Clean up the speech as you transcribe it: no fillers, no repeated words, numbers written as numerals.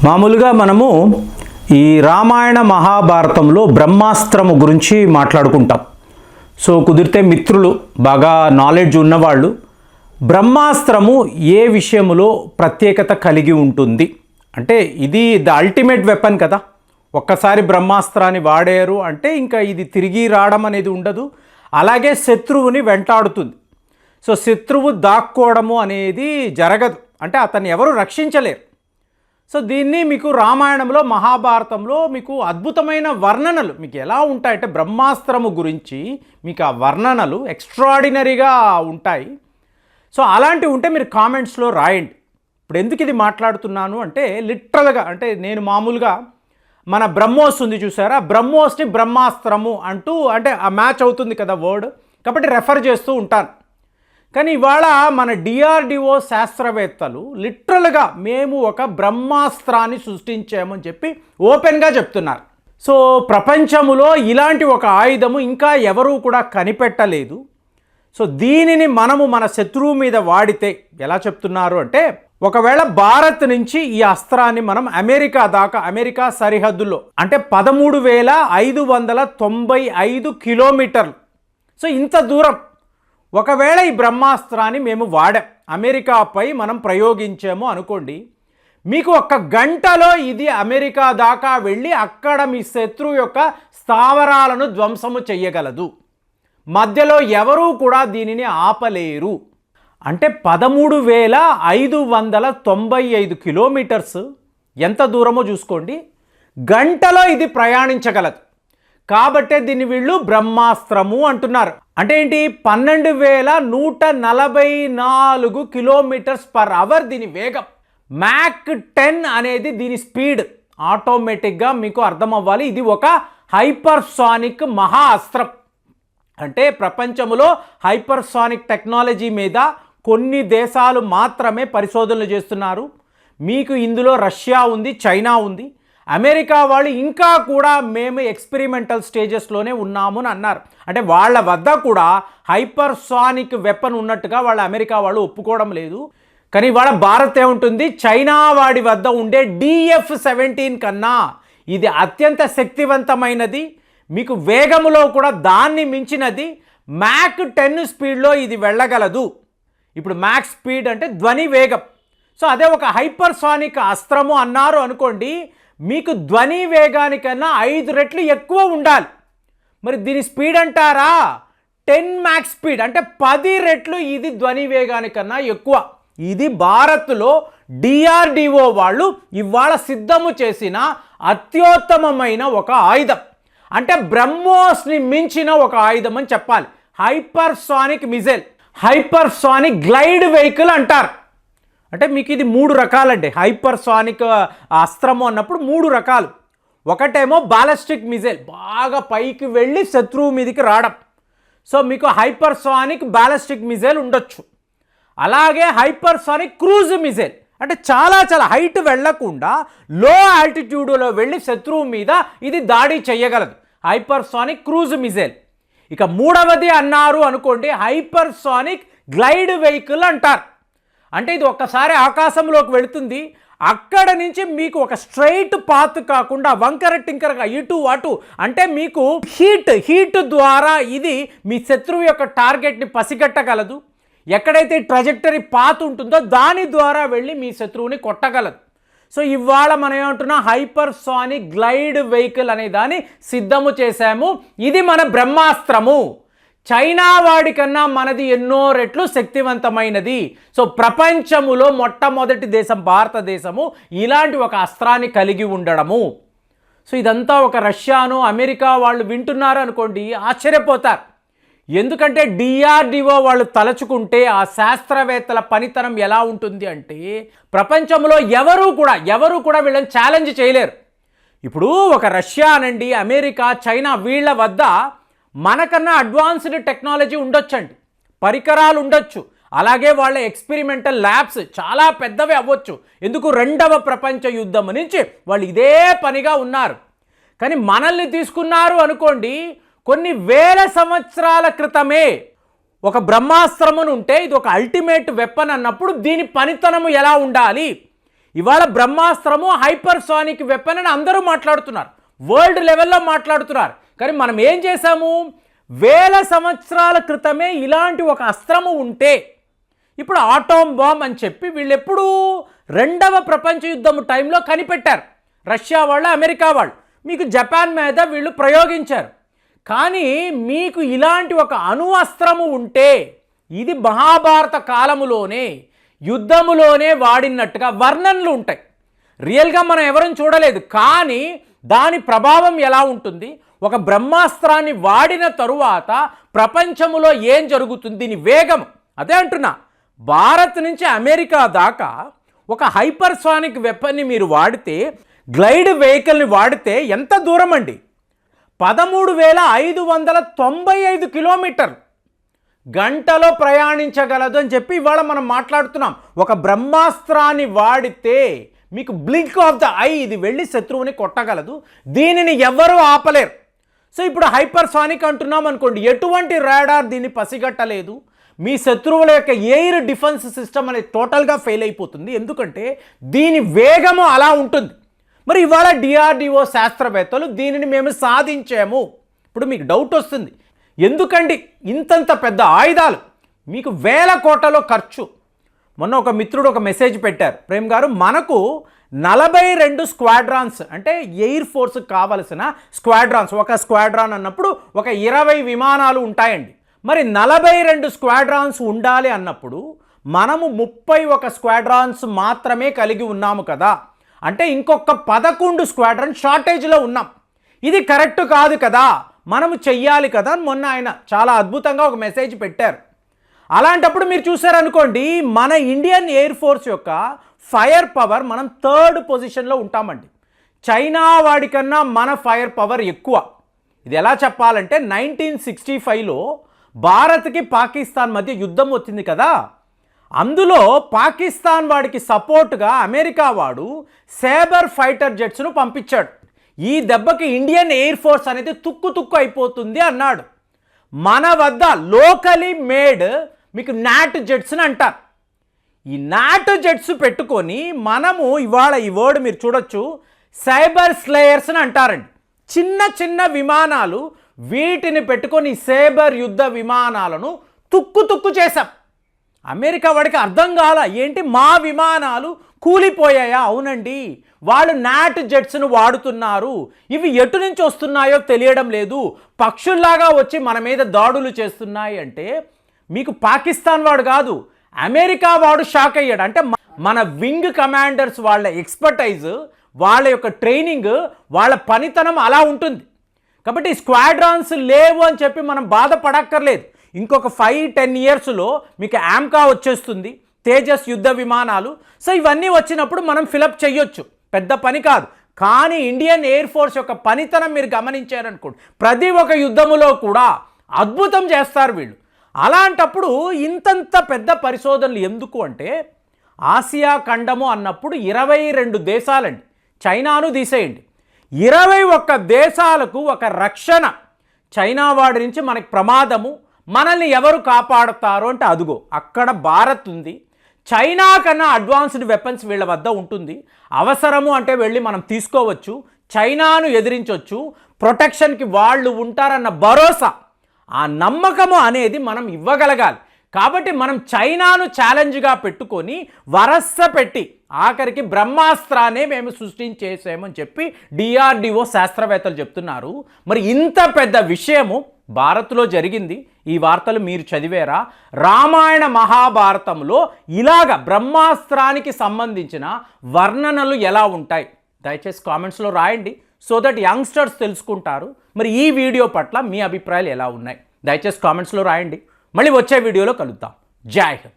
మామూలుగా మనము ఈ రామాయణ మహాభారతంలో బ్రహ్మాస్త్రము గురించి మాట్లాడుకుంటాం. సో కుదిరితే మిత్రులు బాగా నాలెడ్జ్ ఉన్నవాళ్ళు బ్రహ్మాస్త్రము ఏ విషయములో ప్రత్యేకత కలిగి ఉంటుంది అంటే ఇది ద అల్టిమేట్ వెపన్ కదా. ఒక్కసారి బ్రహ్మాస్త్రాన్ని వాడారు అంటే ఇంకా ఇది తిరిగి రావడం అనేది ఉండదు. అలాగే శత్రువుని వెంటాడుతుంది. సో శత్రువు దాక్కోవడము అనేది జరగదు, అంటే అతన్ని ఎవరు రక్షించలేరు. సో దీన్ని మీకు రామాయణంలో మహాభారతంలో మీకు అద్భుతమైన వర్ణనలు మీకు ఎలా ఉంటాయంటే బ్రహ్మాస్త్రము గురించి మీకు ఆ వర్ణనలు ఎక్స్ట్రాడినరీగా ఉంటాయి. సో అలాంటివి ఉంటే మీరు కామెంట్స్లో రాయండి. ఇప్పుడు ఎందుకు ఇది మాట్లాడుతున్నాను అంటే లిటరల్గా అంటే నేను మామూలుగా మన బ్రహ్మోస్ ఉంది చూసారా, బ్రహ్మోస్ని బ్రహ్మాస్త్రము అంటూ అంటే ఆ మ్యాచ్ అవుతుంది కదా వర్డ్, కాబట్టి రెఫర్ చేస్తూ ఉంటాను. కానీ ఇవాళ మన డిఆర్డిఓ శాస్త్రవేత్తలు లిటరల్గా మేము ఒక బ్రహ్మాస్త్రాన్ని సృష్టించామని చెప్పి ఓపెన్గా చెప్తున్నారు. సో ప్రపంచములో ఇలాంటి ఒక ఆయుధము ఇంకా ఎవరూ కూడా కనిపెట్టలేదు. సో దీనిని మనము మన శత్రువు మీద వాడితే ఎలా చెప్తున్నారు అంటే ఒకవేళ భారత్ నుంచి ఈ అస్త్రాన్ని మనం అమెరికా దాకా, అమెరికా సరిహద్దుల్లో అంటే 13,595 కిలోమీటర్లు, సో ఇంత దూరం ఒకవేళ ఈ బ్రహ్మాస్త్రాన్ని మేము వాడాం, అమెరికాపై మనం ప్రయోగించాము అనుకోండి, మీకు ఒక్క గంటలో ఇది అమెరికా దాకా వెళ్ళి అక్కడ మీ శత్రువు యొక్క స్థావరాలను ధ్వంసము చెయ్యగలదు. మధ్యలో ఎవరూ కూడా దీనిని ఆపలేరు. అంటే 13,595 కిలోమీటర్స్ ఎంత దూరమో చూసుకోండి, గంటలో ఇది ప్రయాణించగలదు. కాబట్టే దీన్ని వీళ్ళు బ్రహ్మాస్త్రము అంటున్నారు. అంటే ఏంటి, 12,144 కిలోమీటర్స్ పర్ అవర్ దీని వేగం. మ్యాక్ 10 అనేది దీని స్పీడ్. ఆటోమేటిక్గా మీకు అర్థం అవ్వాలి, ఇది ఒక హైపర్సానిక్ మహా అస్త్రం. అంటే ప్రపంచంలో హైపర్సానిక్ టెక్నాలజీ మీద కొన్ని దేశాలు మాత్రమే పరిశోధనలు చేస్తున్నారు. మీకు ఇందులో రష్యా ఉంది, చైనా ఉంది, అమెరికా వాళ్ళు ఇంకా కూడా మేము ఎక్స్పెరిమెంటల్ స్టేజెస్లోనే ఉన్నాము అని అన్నారు. అంటే వాళ్ళ వద్ద కూడా హైపర్సానిక్ వెపన్ ఉన్నట్టుగా వాళ్ళ అమెరికా వాళ్ళు ఒప్పుకోవడం లేదు. కానీ వాళ్ళ భారత్ ఏముంటుంది, చైనా వాడి వద్ద ఉండే DF-17 కన్నా ఇది అత్యంత శక్తివంతమైనది, మీకు వేగములో కూడా దాన్ని మించినది. మ్యాక్ 10 స్పీడ్లో ఇది వెళ్ళగలదు. ఇప్పుడు మ్యాక్ స్పీడ్ అంటే ధ్వని వేగం. సో అదే ఒక హైపర్సానిక్ అస్త్రము అన్నారు అనుకోండి, మీకు ధ్వని వేగానికన్నా 5 రెట్లు ఎక్కువ ఉండాలి. మరి దీని స్పీడ్ అంటారా, 10 మ్యాక్స్ స్పీడ్ అంటే 10 రెట్లు ఇది ధ్వని వేగానికన్నా ఎక్కువ. ఇది భారత్లో డిఆర్డిఓ వాళ్ళు ఇవాళ సిద్ధము చేసిన అత్యుత్తమమైన ఒక ఆయుధం. అంటే బ్రహ్మోస్ని మించిన ఒక ఆయుధం అని చెప్పాలి. Hypersonic missile, hypersonic glide vehicle అంటారు. అంటే మీకు ఇది 3 రకాలండి. హైపర్సానిక్ అస్త్రము అన్నప్పుడు 3 రకాలు. ఒకటేమో బాలిస్టిక్ మిజైల్, బాగా పైకి వెళ్ళి శత్రువు మీదకి రావడం. సో మీకు హైపర్సానిక్ బాలిస్టిక్ మిజైల్ ఉండొచ్చు. అలాగే హైపర్సానిక్ క్రూజ్ మిజైల్, అంటే చాలా హైట్ వెళ్లకుండా లో ఆల్టిట్యూడ్లో వెళ్ళి శత్రువు మీద ఇది దాడి చేయగలదు, హైపర్సానిక్ క్రూజ్ మిజైల్. ఇక మూడవది అన్నారు అనుకోండి, హైపర్సానిక్ గ్లైడ్ వెహికల్ అంటారు. అంటే ఇది ఒక్కసారి ఆకాశంలోకి వెళుతుంది, అక్కడ నుంచి మీకు ఒక స్ట్రైట్ పాత్ కాకుండా వంకర టింకరగా ఇటు అటు, అంటే మీకు హీట్ ద్వారా ఇది మీ శత్రువు యొక్క టార్గెట్ని పసిగట్టగలదు. ఎక్కడైతే ట్రజెక్టరీ పాత్ ఉంటుందో దాని ద్వారా వెళ్ళి మీ శత్రువుని కొట్టగలదు. సో ఇవాళ మనం ఏమంటున్నా, హైపర్సానిక్ గ్లైడ్ వెహికల్ అనే దాన్ని సిద్ధము చేశాము. ఇది మన బ్రహ్మాస్త్రము. చైనా వాడి కన్నా మనది ఎన్నో రెట్లు శక్తివంతమైనది. సో ప్రపంచములో మొట్టమొదటి దేశం భారతదేశము ఇలాంటి ఒక అస్త్రాన్ని కలిగి ఉండడము. సో ఇదంతా ఒక రష్యాను అమెరికా వాళ్ళు వింటున్నారు అనుకోండి, ఆశ్చర్యపోతారు. ఎందుకంటే డిఆర్డిఓ వాళ్ళు తలచుకుంటే ఆ శాస్త్రవేత్తల పనితనం ఎలా ఉంటుంది అంటే ప్రపంచంలో ఎవరు కూడా వీళ్ళని ఛాలెంజ్ చేయలేరు. ఇప్పుడు ఒక రష్యా అనండి, అమెరికా, చైనా వీళ్ళ వద్ద మనకన్నా అడ్వాన్స్డ్ టెక్నాలజీ ఉండొచ్చండి, పరికరాలు ఉండొచ్చు. అలాగే వాళ్ళ ఎక్స్పెరిమెంటల్ ల్యాబ్స్ చాలా పెద్దవి అవ్వచ్చు. ఎందుకు, 2వ ప్రపంచ యుద్ధం నుంచి వాళ్ళు ఇదే పనిగా ఉన్నారు. కానీ మనల్ని తీసుకున్నారు అనుకోండి, కొన్ని వేల సంవత్సరాల క్రితమే ఒక బ్రహ్మాస్త్రమును ఉంటే ఇది ఒక అల్టిమేట్ వెపన్ అన్నప్పుడు దీని పనితనము ఎలా ఉండాలి, ఇవాళ బ్రహ్మాస్త్రము హైపర్సానిక్ వెపన్ అని అందరూ మాట్లాడుతున్నారు, వరల్డ్ లెవెల్లో మాట్లాడుతున్నారు. కానీ మనం ఏం చేశాము, వేల సంవత్సరాల క్రితమే ఇలాంటి ఒక అస్త్రము ఉంటే ఇప్పుడు ఆటోమ్ బాంబ్ అని చెప్పి వీళ్ళు ఎప్పుడు రెండవ ప్రపంచ యుద్ధం టైంలో కనిపెట్టారు. రష్యా వాళ్ళు, అమెరికా వాళ్ళు మీకు జపాన్ మీద వీళ్ళు ప్రయోగించారు. కానీ మీకు ఇలాంటి ఒక అణు అస్త్రము ఉంటే ఇది మహాభారత కాలములోనే యుద్ధములోనే వాడినట్టుగా వర్ణనలు ఉంటాయి. రియల్గా మనం ఎవరూ చూడలేదు, కానీ దాని ప్రభావం ఎలా ఉంటుంది, ఒక బ్రహ్మాస్త్రాన్ని వాడిన తరువాత ప్రపంచములో ఏం జరుగుతుంది, దీని వేగం. అదే అంటున్నా, భారత్ నుంచి అమెరికా దాకా ఒక హైపర్సానిక్ వెపన్ని మీరు వాడితే, గ్లైడ్ వెహికల్ని వాడితే ఎంత దూరం అండి, 13,595 కిలోమీటర్లు గంటలో ప్రయాణించగలదు అని చెప్పి ఇవాళ మనం మాట్లాడుతున్నాం. ఒక బ్రహ్మాస్త్రాన్ని వాడితే మీకు బ్లింక్ ఆఫ్ ద ఐ ఇది వెళ్ళి శత్రువుని కొట్టగలదు, దీనిని ఎవరూ ఆపలేరు. సో ఇప్పుడు హైపర్సానిక్ అంటున్నాం అనుకోండి, ఎటువంటి రాడార్ దీన్ని పసిగట్టలేదు, మీ శత్రువుల యొక్క ఎయిర్ డిఫెన్స్ సిస్టమ్ అనేది టోటల్గా ఫెయిల్ అయిపోతుంది, ఎందుకంటే దీని వేగము అలా ఉంటుంది. మరి ఇవాళ డిఆర్డిఓ శాస్త్రవేత్తలు దీనిని మేము సాధించాము. ఇప్పుడు మీకు డౌట్ వస్తుంది, ఎందుకండి ఇంతంత పెద్ద ఆయుధాలు, మీకు వేల కోట్లలో ఖర్చు. మొన్న ఒక మిత్రుడు ఒక మెసేజ్ పెట్టారు, ప్రేమ్ గారు మనకు 42 స్క్వాడ్రాన్స్ అంటే ఎయిర్ ఫోర్స్కి కావలసిన స్క్వాడ్రాన్స్, ఒక స్క్వాడ్రాన్ అన్నప్పుడు ఒక 20 విమానాలు ఉంటాయండి. మరి 42 స్క్వాడ్రాన్స్ ఉండాలి అన్నప్పుడు మనము 31 స్క్వాడ్రాన్స్ మాత్రమే కలిగి ఉన్నాము కదా, అంటే ఇంకొక 11 స్క్వాడ్రాన్ షార్టేజ్లో ఉన్నాం. ఇది కరెక్ట్ కాదు కదా, మనము చెయ్యాలి కదా. మొన్న ఆయన చాలా అద్భుతంగా ఒక మెసేజ్ పెట్టారు. అలాంటప్పుడు మీరు చూసారనుకోండి, మన ఇండియన్ ఎయిర్ ఫోర్స్ యొక్క ఫైర్ పవర్ మనం 3rd పొజిషన్లో ఉంటామండి. చైనా వాడికన్నా మన ఫైర్ పవర్ ఎక్కువ. ఇది ఎలా చెప్పాలంటే 1965లో భారత్కి పాకిస్తాన్ మధ్య యుద్ధం వచ్చింది కదా, అందులో పాకిస్తాన్ వాడికి సపోర్ట్గా అమెరికా వాడు సేబర్ ఫైటర్ జెట్స్ను పంపించాడు. ఈ దెబ్బకి ఇండియన్ ఎయిర్ ఫోర్స్ అనేది తుక్కు అయిపోతుంది అన్నాడు. మన వద్ద లోకలీ మేడ్ మీకు నాట్ జెట్స్ని అంటారు. ఈ నాట్ జెట్స్ పెట్టుకొని మనము ఇవాళ ఈ వర్డ్ మీరు చూడొచ్చు, సైబర్ స్లేయర్స్ అని అంటారండి. చిన్న చిన్న విమానాలు, వీటిని పెట్టుకొని సేబర్ యుద్ధ విమానాలను తుక్కు చేశాం. అమెరికా వాడికి అర్థం కాల, ఏంటి మా విమానాలు కూలిపోయాయా? అవునండి, వాళ్ళు నాట్ జెట్స్ను వాడుతున్నారు, ఇవి ఎటు నుంచి వస్తున్నాయో తెలియడం లేదు, పక్షుల్లాగా వచ్చి మన మీద దాడులు చేస్తున్నాయి అంటే మీకు పాకిస్తాన్ వాడు కాదు, అమెరికా వాడు షాక్ అయ్యాడు. అంటే మన వింగ్ కమాండర్స్ వాళ్ళ ఎక్స్పర్టైజ్, వాళ్ళ యొక్క ట్రైనింగ్, వాళ్ళ పనితనం అలా ఉంటుంది. కాబట్టి స్క్వాడ్రాన్స్ లేవు అని చెప్పి మనం బాధపడక్కర్లేదు. ఇంకొక 5-10 ఇయర్స్లో మీకు ఆమ్కా వచ్చేస్తుంది, తేజస్ యుద్ధ విమానాలు. సో ఇవన్నీ వచ్చినప్పుడు మనం ఫిలప్ చేయొచ్చు, పెద్ద పని కాదు. కానీ ఇండియన్ ఎయిర్ ఫోర్స్ యొక్క పనితనం మీరు గమనించారనుకోండి, ప్రతి ఒక్క యుద్ధములో కూడా అద్భుతం చేస్తారు వీళ్ళు. అలాంటప్పుడు ఇంతంత పెద్ద పరిశోధనలు ఎందుకు అంటే, ఆసియా ఖండము అన్నప్పుడు 22 దేశాలండి, చైనాను తీసేయండి, 21 దేశాలకు ఒక రక్షణ. చైనా వాడి నుంచి మనకి ప్రమాదము, మనల్ని ఎవరు కాపాడుతారు అంటే అదుగో అక్కడ భారత్ ఉంది. చైనా కన్నా అడ్వాన్స్డ్ వెపన్స్ వీళ్ళ వద్ద ఉంటుంది, అవసరము అంటే వెళ్ళి మనం తీసుకోవచ్చు, చైనాను ఎదిరించవచ్చు, ప్రొటెక్షన్కి వాళ్ళు ఉంటారన్న భరోసా, ఆ నమ్మకము అనేది మనం ఇవ్వగలగాలి. కాబట్టి మనం చైనాను ఛాలెంజ్గా పెట్టుకొని వరస పెట్టి ఆఖరికి బ్రహ్మాస్త్రాన్ని మేము సృష్టించేసామని చెప్పి డిఆర్డిఓ శాస్త్రవేత్తలు చెప్తున్నారు. మరి ఇంత పెద్ద విషయము భారత్లో జరిగింది. ఈ వార్తలు మీరు చదివేరా? రామాయణ మహాభారతంలో ఇలాగ బ్రహ్మాస్త్రానికి సంబంధించిన వర్ణనలు ఎలా ఉంటాయి? దయచేసి కామెంట్స్లో రాయండి, సో దట్ యంగ్స్టర్స్ తెలుసుకుంటారు. మరి ఈ వీడియో పట్ల మీ అభిప్రాయాలు ఎలా ఉన్నాయి? దయచేసి కామెంట్స్లో రాయండి. మళ్ళీ వచ్చే వీడియోలో కలుద్దాం. జై హింద్.